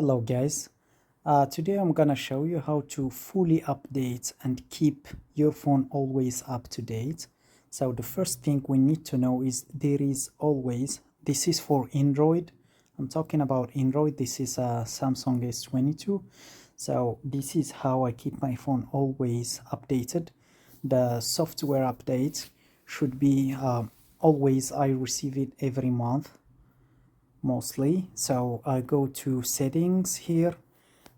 Hello guys, today I'm gonna show you how to fully update and keep your phone always up to date. So the first thing we need to know is there is always, this is for Android, I'm talking about Android, this is a Samsung S22. So this is how I keep my phone always updated. The software update should be always, I receive it every month mostly. So I go to settings here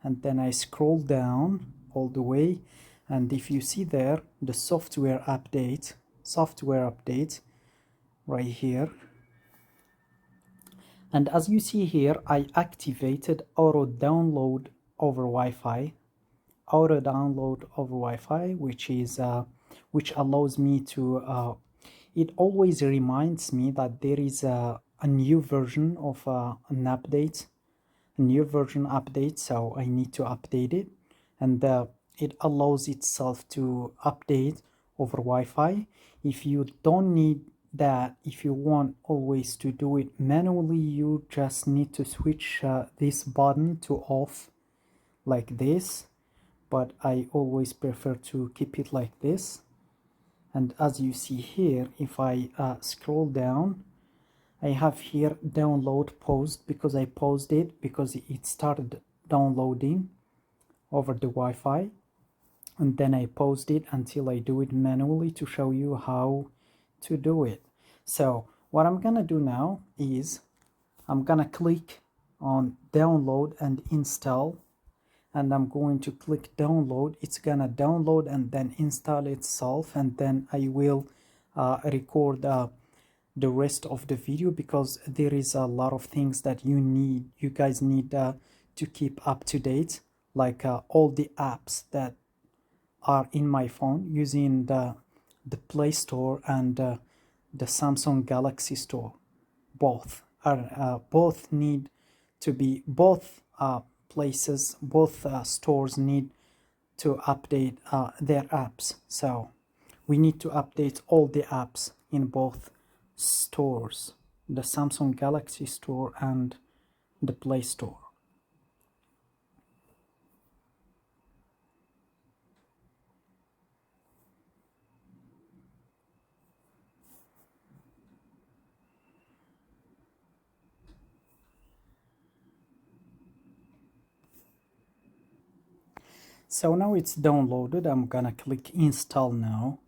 and then I scroll down all the way, and if you see there the software update right here, and as you see here I activated auto download over Wi-Fi, which allows me to it always reminds me that there is a new version of an update, a new version update, so I need to update it. And it allows itself to update over Wi-Fi. If you don't need that, if you want always to do it manually, you just need to switch this button to off like this, but I always prefer to keep it like this. And as you see here, if I scroll down, I have here download paused because I paused it because it started downloading over the Wi-Fi, and then I paused it until I do it manually to show you how to do it. So what I'm gonna do now is I'm gonna click on download and install, and I'm going to click download. It's gonna download and then install itself, and then I will record the rest of the video because there is a lot of things that you guys need to keep up to date, like all the apps that are in my phone using the Play Store and the Samsung Galaxy Store. Both need to be, both places, both stores need to update their apps. So we need to update all the apps in both stores, the Samsung Galaxy Store and the Play Store. So now it's downloaded. I'm gonna click install now.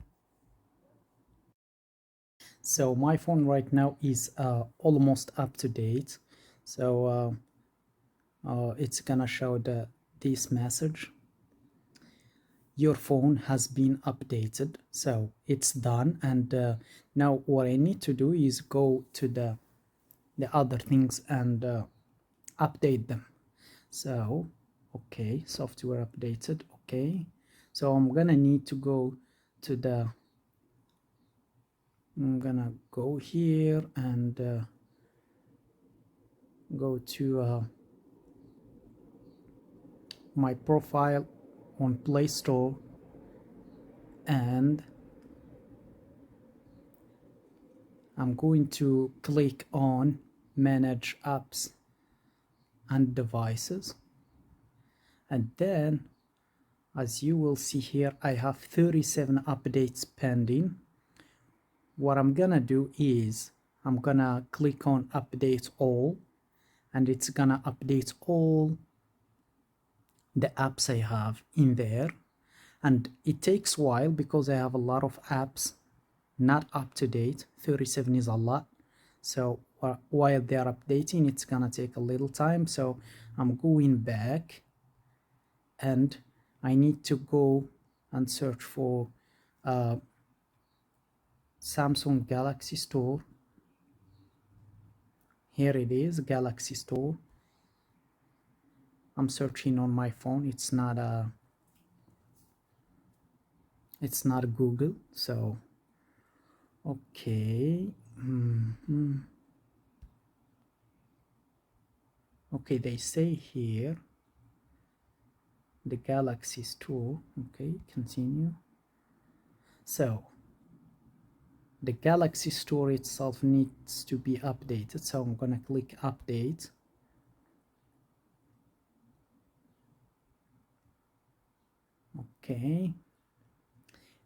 So my phone right now is almost up to date. So it's gonna show this message. Your phone has been updated. So it's done. And now what I need to do is go to the other things and update them. So okay, software updated. Okay, so I'm gonna need to go to the, I'm gonna go here and go to my profile on Play Store, and I'm going to click on manage apps and devices, and then as you will see here I have 37 updates pending. What I'm gonna do is I'm gonna click on update all, and it's gonna update all the apps I have in there. And it takes a while because I have a lot of apps not up to date. 37 is a lot, so while they're updating it's gonna take a little time. So I'm going back and I need to go and search for Samsung Galaxy Store. Here it is, Galaxy Store. I'm searching on my phone. It's not Google. So okay. Okay, they say here the Galaxy Store. Okay, continue. So the Galaxy Store itself needs to be updated, so I'm gonna click update. Okay,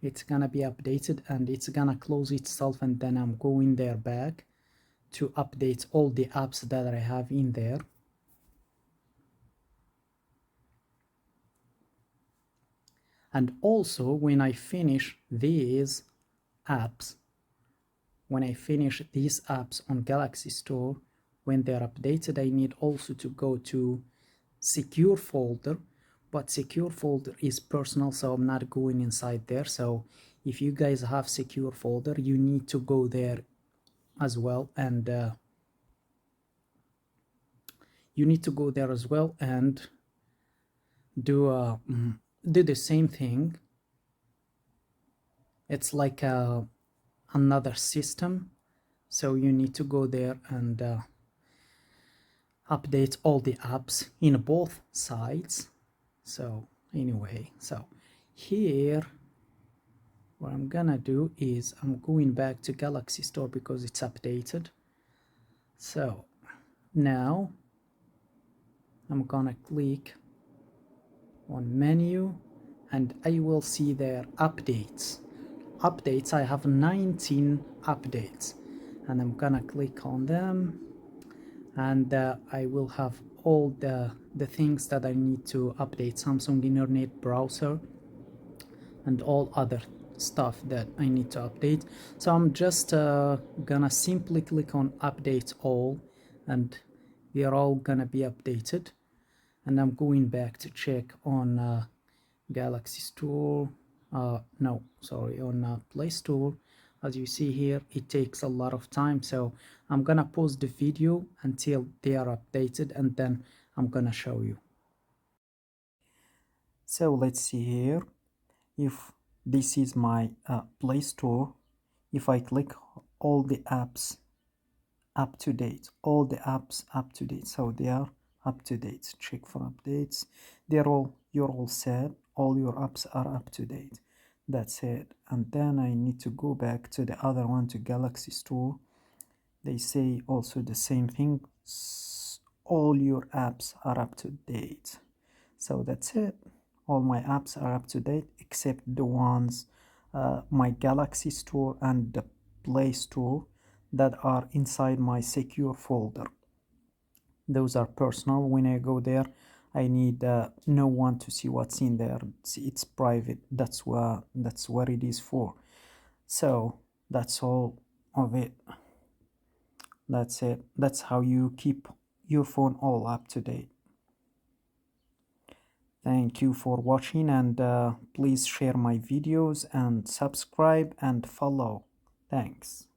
it's gonna be updated and it's gonna close itself, and then I'm going there back to update all the apps that I have in there. And also when I finish these apps, when I finish these apps on Galaxy Store, when they're updated, I need also to go to secure folder, but secure folder is personal, so I'm not going inside there. So if you guys have secure folder, you need to go there as well, and you need to go there as well and do the same thing. It's like another system, so you need to go there and update all the apps in both sides. So anyway, so here what I'm gonna do is I'm going back to Galaxy Store because it's updated. So now I'm gonna click on menu and I will see their updates. I have 19 updates, and I'm gonna click on them, and I will have all the things that I need to update: Samsung Internet Browser and all other stuff that I need to update. So I'm just gonna simply click on update all, and they are all gonna be updated. And I'm going back to check on Galaxy Store, no, sorry, on Play Store. As you see here, it takes a lot of time, so I'm gonna pause the video until they are updated, and then I'm gonna show you. So let's see here. If this is my Play Store, if I click all the apps up to date, all the apps up to date, so they are up to date. Check for updates. You're all set. All your apps are up to date. That's it. And then I need to go back to the other one, to Galaxy Store. They say also the same thing. All your apps are up to date. So that's it. All my apps are up to date except the ones my Galaxy Store and the Play Store that are inside my secure folder. Those are personal. When I go there, I need no one to see what's in there. It's private. That's what it is for. So that's all of it. That's it. That's how you keep your phone all up to date. Thank you for watching, and please share my videos and subscribe and follow. Thanks.